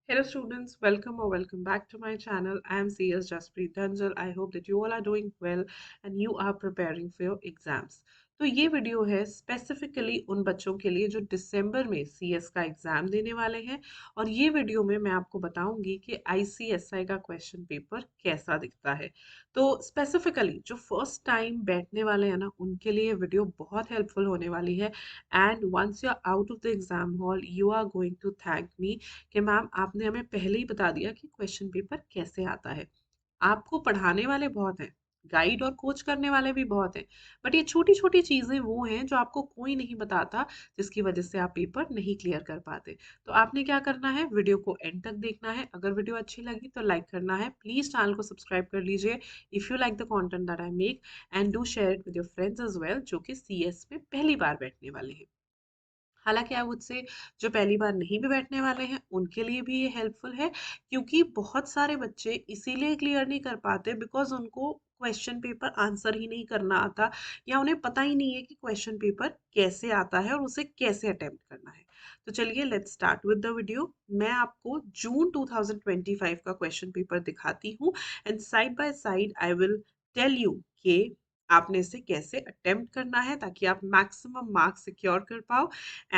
Hello students, welcome or welcome back to my channel. I am CS Jaspreet Dhanjal. I hope that you all are doing well and you are preparing for your exams. तो ये video है specifically उन बच्चों के लिए जो दिसंबर में CS का एग्जाम देने वाले हैं और ये वीडियो में मैं आपको बताऊंगी कि आईसीएसआई का क्वेश्चन पेपर कैसा दिखता है। तो स्पेसिफिकली जो फर्स्ट टाइम बैठने वाले हैं ना उनके लिए वीडियो बहुत हेल्पफुल होने वाली है and once you are out of the exam hall you are going to thank me कि मैम आपने हमें पहले ही बता दिया कि क्वेश्चन पेपर कैसे आता है। आपको पढ़ाने वाले बहुत हैं, गाइड और कोच करने वाले भी बहुत हैं, बट ये छोटी छोटी चीजें वो हैं जो आपको कोई नहीं बताता, जिसकी वजह से आप पेपर नहीं क्लियर कर पाते। तो आपने क्या करना है, वीडियो को एंड तक देखना है। अगर वीडियो अच्छी लगी तो लाइक करना है, प्लीज चैनल को सब्सक्राइब कर लीजिए if you like the content that I make, and do share it with your friends as well जो कि सीएस में पहली बार बैठने वाले हैं। हालाँकि आई वुड से जो पहली बार नहीं भी बैठने वाले हैं, उनके लिए भी ये हेल्पफुल है, क्योंकि बहुत सारे बच्चे इसीलिए क्लियर नहीं कर पाते बिकॉज़ उनको क्वेश्चन पेपर आंसर ही नहीं करना आता या उन्हें पता ही नहीं है कि क्वेश्चन पेपर कैसे आता है और उसे कैसे अटेम्प्ट करना है। तो चलिए let's start with the video. मैं आपको जून 2025 का क्वेश्चन पेपर दिखाती हूँ and side by side I will tell you कि आपने इसे कैसे अटेम्प्ट करना है ताकि आप मैक्सिमम मार्क्स सिक्योर कर पाओ।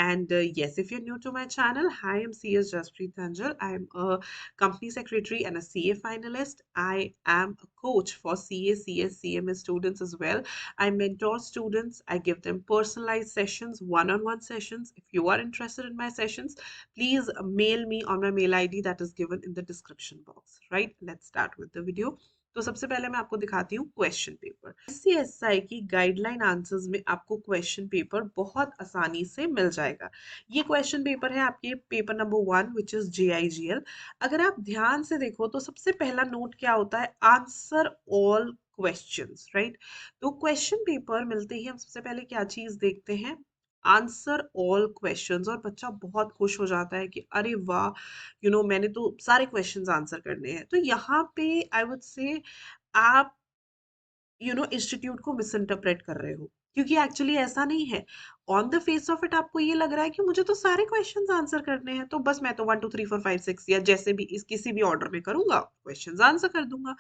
And yes, if you're new to my channel, hi, I'm CS Jaspreet Dhanjal. I'm a company secretary and a CA finalist. I am a coach for CA, CS, CMS students as well. I mentor students. I give them personalized sessions, one-on-one sessions. If you are interested in my sessions, please mail me on my mail ID that is given in the description box. Right? Let's start with the video. तो सबसे पहले मैं आपको दिखाती हूँ question paper. ICSI की guideline answers में आपको क्वेश्चन पेपर बहुत आसानी से मिल जाएगा। ये क्वेश्चन पेपर है आपके पेपर नंबर 1 विच इज जेआईजीएल। अगर आप ध्यान से देखो तो सबसे पहला नोट क्या होता है, आंसर ऑल क्वेश्चंस, राइट। तो क्वेश्चन पेपर मिलते ही हम सबसे पहले क्या चीज देखते हैं, आंसर ऑल क्वेश्चंस, और बच्चा बहुत खुश हो जाता है कि अरे वाह, मैंने तो सारे क्वेश्चंस आंसर करने हैं। तो यहाँ पे आई वुड से आप इंस्टीट्यूट को मिस इंटरप्रेट कर रहे हो, क्योंकि एक्चुअली ऐसा नहीं है। On the face of it आपको ये लग रहा है कि मुझे तो सारे क्वेश्चंस आंसर करने हैं, तो बस मैं तो 1 2 3 4 5 6 या जैसे भी इस किसी भी ऑर्डर में करूंगा क्वेश्चंस आंसर कर दूंगा।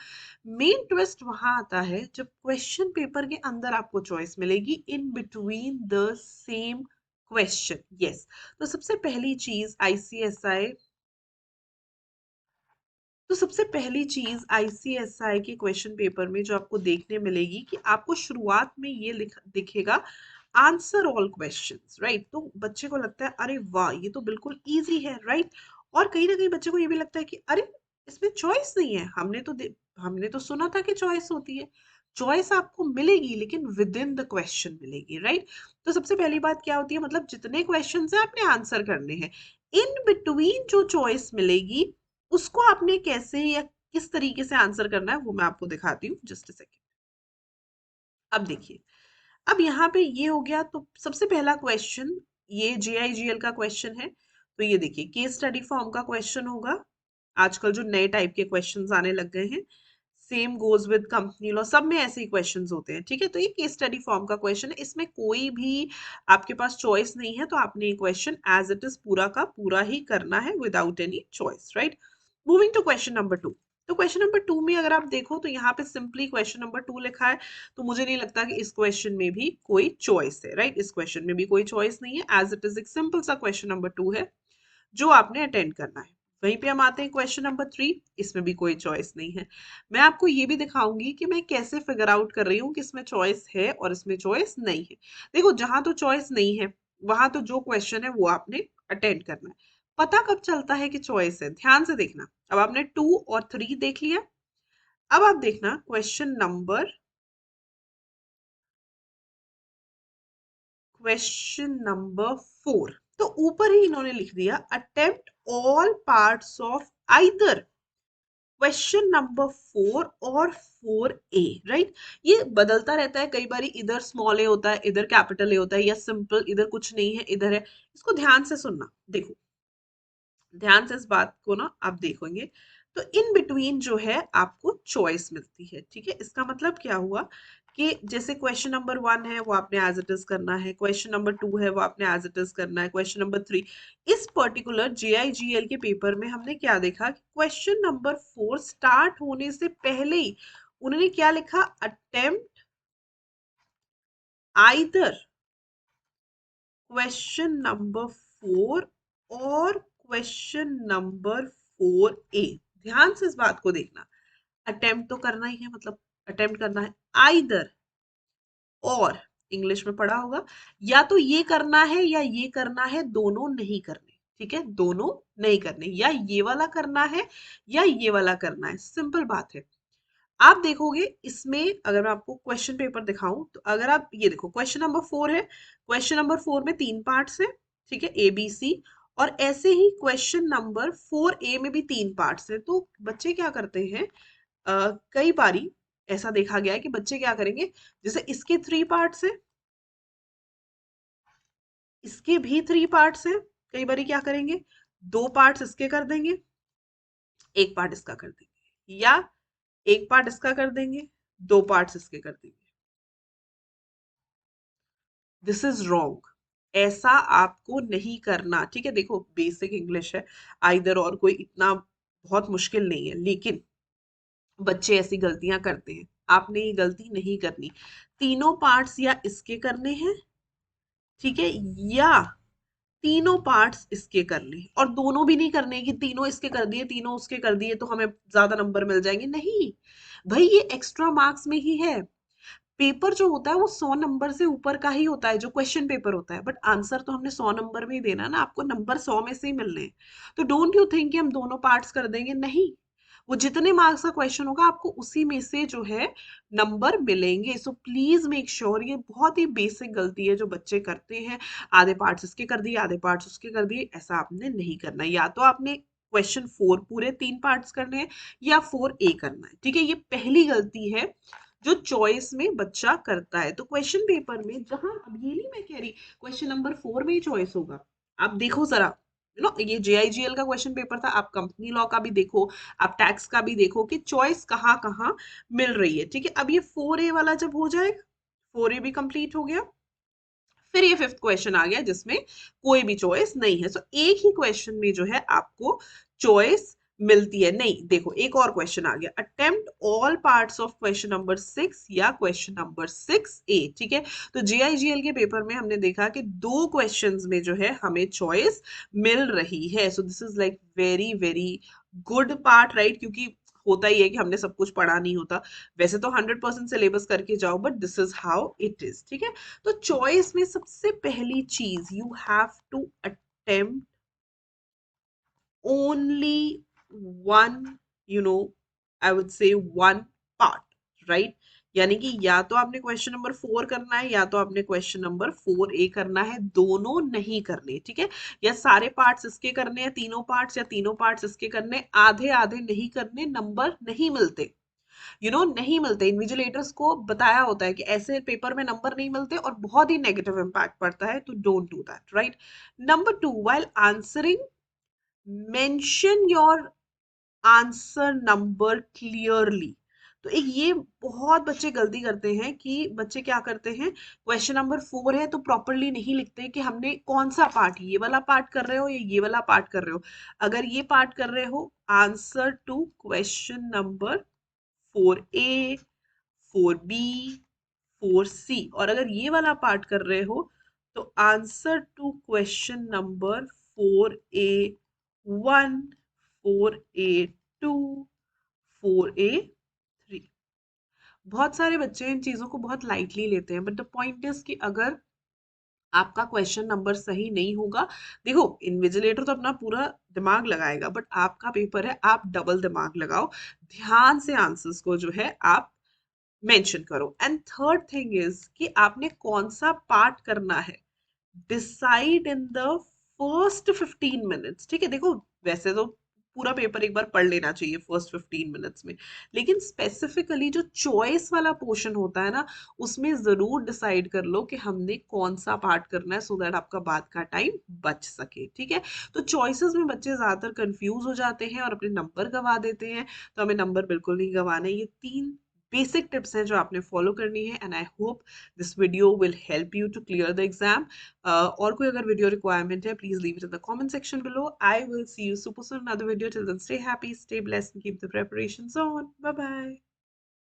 मेन ट्विस्ट वहां आता है जब क्वेश्चन पेपर के अंदर आपको चॉइस मिलेगी in between the same question. Yes, तो सबसे पहली चीज आईसीएसआई तो सबसे पहली चीज आईसीएसआई के क्वेश्चन पेपर में जो आपको देखने मिलेगी कि आपको शुरुआत में ये दिखेगा आंसर ऑल क्वेश्चंस, राइट। तो बच्चे को लगता है अरे वाह, ये तो बिल्कुल इजी है, राइट। और कहीं ना कहीं बच्चे को ये भी लगता है कि अरे इसमें चॉइस नहीं है, हमने तो सुना था कि चॉइस होती है। चॉइस आपको मिलेगी लेकिन विद इन द क्वेश्चन मिलेगी, राइट। तो सबसे पहली बात क्या होती है, मतलब जितने क्वेश्चन है आपने आंसर करने हैं, इन बिटवीन जो चॉइस मिलेगी उसको आपने कैसे या किस तरीके से आंसर करना है वो मैं आपको दिखाती हूँ, जस्ट अ सेकेंड। अब देखिए, अब यहाँ पे ये हो गया, तो सबसे पहला क्वेश्चन ये जेआईजीएल का क्वेश्चन है। तो ये देखिए केस स्टडी फॉर्म का क्वेश्चन होगा। आजकल जो नए टाइप के क्वेश्चंस आने लग गए हैं, same goes with company law, सब में ऐसे ही क्वेश्चंस होते हैं, ठीक है। तो ये केस स्टडी फॉर्म का क्वेश्चन है, इसमें कोई भी आपके पास चॉइस नहीं है, तो आपने ये क्वेश्चन एज इट इज पूरा का पूरा ही करना है without any choice, right. Moving to question number 2। तो क्वेश्चन नंबर 2 में अगर आप देखो तो यहाँ पे सिंपली क्वेश्चन नंबर 2 लिखा है, तो मुझे नहीं लगता कि इस क्वेश्चन में भी कोई चॉइस है, राइट। इस क्वेश्चन में भी कोई चॉइस नहीं है, एज इट इज एक सिंपल सा क्वेश्चन नंबर 2 है जो आपने अटेंड करना है। वहीं पे हम आते हैं क्वेश्चन नंबर 3, इसमें भी कोई चॉइस नहीं है। मैं आपको ये भी दिखाऊंगी कि मैं कैसे फिगर आउट कर रही हूँ कि इसमें चॉइस है और इसमें चॉइस नहीं है। देखो, जहां तो चॉइस नहीं है वहां तो जो क्वेश्चन है वो आपने अटेंड करना है। पता कब चलता है कि चॉइस है, ध्यान से देखना। अब आपने 2 और 3 देख लिया, अब आप देखना क्वेश्चन नंबर 4। तो ऊपर ही इन्होंने लिख दिया attempt all parts of either question number 4 और 4A, राइट। ये बदलता रहता है, कई बार इधर स्मॉल ए होता है, इधर कैपिटल ए होता है, या सिंपल इधर कुछ नहीं है इधर है। इसको ध्यान से सुनना, देखो ध्यान से इस बात को ना आप देखोगे तो इन बिटवीन जो है आपको चॉइस मिलती है, ठीक है। इसका मतलब क्या हुआ कि जैसे क्वेश्चन नंबर 1 है वो आपने एज इट इज करना है, क्वेश्चन नंबर 2 है वो आपने एज इट इज करना है, क्वेश्चन नंबर 3। इस पर्टिकुलर JIGL के पेपर में हमने क्या देखा कि क्वेश्चन नंबर 4 स्टार्ट होने से पहले ही उन्होंने क्या लिखा, अटेम्प्ट आइदर क्वेश्चन नंबर 4 और क्वेश्चन नंबर 4A। ध्यान से इस बात को देखना, अटेम्प्ट तो करना ही है, मतलब अटेम्प्ट करना है, आइदर और इंग्लिश में पढ़ा होगा, या तो ये करना है या ये करना है, दोनों नहीं करने। ठीक है, दोनों नहीं करने, या ये वाला करना है या ये वाला करना है, सिंपल बात है। आप देखोगे इसमें, अगर मैं आपको क्वेश्चन पेपर दिखाऊं तो अगर आप ये देखो, क्वेश्चन नंबर 4 है, क्वेश्चन नंबर 4 में 3 पार्ट्स है, ठीक है, ABC। और ऐसे ही क्वेश्चन नंबर 4A में भी 3 पार्ट्स है। तो बच्चे क्या करते हैं, कई बारी ऐसा देखा गया है कि बच्चे क्या करेंगे, जैसे इसके 3 पार्ट्स है, इसके भी 3 पार्ट्स है, कई बारी क्या करेंगे, 2 पार्ट्स इसके कर देंगे, 1 पार्ट इसका कर देंगे, या 1 पार्ट इसका कर देंगे, 2 पार्ट्स इसके कर देंगे। दिस इज रॉन्ग, ऐसा आपको नहीं करना। ठीक है, देखो बेसिक इंग्लिश है, आइदर और कोई इतना बहुत मुश्किल नहीं है, लेकिन बच्चे ऐसी गलतियां करते हैं। आपने ये गलती नहीं करनी, तीनों पार्ट्स या इसके करने हैं, ठीक है, या तीनों पार्ट्स इसके कर ली, और दोनों भी नहीं करने कि तीनों इसके कर दिए तीनों उसके कर दिए तो हमें ज्यादा नंबर मिल जाएंगे, नहीं भाई, ये एक्स्ट्रा मार्क्स में ही है। पेपर जो होता है वो 100 नंबर से ऊपर का ही होता है, जो क्वेश्चन पेपर होता है, बट आंसर तो हमने 100 नंबर में ही देना है ना, आपको नंबर 100 में से ही मिलने हैं। तो डोंट यू थिंक कि हम दोनों पार्ट्स कर देंगे, नहीं, वो जितने मार्क्स का क्वेश्चन होगा आपको उसी में से जो है नंबर मिलेंगे। सो प्लीज मेक श्योर, ये बहुत ही बेसिक गलती है जो बच्चे करते हैं, आधे पार्ट्स इसके कर दिए आधे पार्ट्स उसके कर दिए, ऐसा आपने नहीं करना। या तो आपने क्वेश्चन 4 पूरे 3 पार्ट्स करने हैं, या 4A करना है, ठीक है, ये पहली गलती है जो चॉइस में बच्चा करता है। तो क्वेश्चन पेपर में, जहां अब ये नहीं मैं कह रही क्वेश्चन नंबर 4 में ही चॉइस होगा, आप देखो जरा, ये JIGL का क्वेश्चन पेपर था, आप कंपनी लॉ का भी देखो, आप टैक्स का भी देखो कि चॉइस कहाँ कहाँ मिल रही है। ठीक है, अब ये 4A वाला जब हो जाएगा, 4A भी कंप्लीट हो गया, फिर ये 5th क्वेश्चन आ गया जिसमें कोई भी चॉइस नहीं है। सो एक ही क्वेश्चन में जो है आपको चॉइस मिलती है। नहीं, देखो एक और क्वेश्चन आ गया, attempt all parts of question number 6 या क्वेश्चन नंबर 6A। ठीक है, तो JIGL के पेपर में हमने देखा कि 2 क्वेश्चंस में जो है हमें चॉइस मिल रही है। So this is like very very good part, right, क्योंकि होता ही है कि हमने सब कुछ पढ़ा नहीं होता, वैसे तो 100% सिलेबस करके जाओ, but this is how it is. ठीक है, तो चॉइस में सबसे पहली चीज, you have to attempt only one, I would say one part, right. यानी कि या तो आपने क्वेश्चन नंबर 4 करना है या तो आपने क्वेश्चन नंबर 4A करना है, दोनों नहीं करने। ठीक है, या सारे पार्ट्स इसके करने हैं, तीनों पार्ट्स, या तीनों पार्ट्स इसके करने, आधे आधे नहीं करने, नंबर नहीं मिलते, नहीं मिलते। इन्विजिलेटर्स को बताया होता है कि ऐसे पेपर में नंबर नहीं मिलते और बहुत ही नेगेटिव इंपैक्ट पड़ता है, तो don't do that, right. Number 2, while answering mention your answer number clearly. तो एक ये बहुत बच्चे गलती करते हैं कि बच्चे क्या करते हैं, क्वेश्चन नंबर 4 है तो प्रॉपरली नहीं लिखते कि हमने कौन सा पार्ट, ये वाला पार्ट कर रहे हो या ये वाला पार्ट कर रहे हो। अगर ये पार्ट कर रहे हो, answer to question number 4A, 4B, 4C, और अगर ये वाला पार्ट कर रहे हो तो answer to question number 4A1, 4A2, 4A3। बहुत सारे बच्चे इन चीजों को बहुत लाइटली लेते हैं, बट द पॉइंट इज कि अगर आपका क्वेश्चन नंबर सही नहीं होगा, देखो इन्विजिलेटर तो अपना पूरा दिमाग लगाएगा, बट आपका पेपर है, आप डबल दिमाग लगाओ, ध्यान से आंसर्स को जो है आप मेंशन करो। एंड थर्ड थिंग इज कि आपने कौन सा पार्ट करना है, decide in the first 15 minutes. ठीक है, देखो वैसे तो पूरा पेपर एक बार पढ़ लेना चाहिए फर्स्ट 15 मिनट्स में, लेकिन स्पेसिफिकली जो चॉइस वाला पोर्शन होता है ना, उसमें जरूर डिसाइड कर लो कि हमने कौन सा पार्ट करना है, सो दैट आपका बाद का टाइम बच सके। ठीक है, तो चॉइसेस में बच्चे ज्यादातर कंफ्यूज हो जाते हैं और अपने नंबर गवा देते हैं, तो हमें नंबर बिल्कुल नहीं गंवाने। ये 3 बेसिक टिप्स हैं जो आपने फॉलो करनी है and I hope this video will help you to clear the exam. और कोई अगर वीडियो रिक्वायरमेंट है please leave it in the comment section below. I will see you super soon another video. Till then stay happy, stay blessed and keep the preparations on. Bye bye.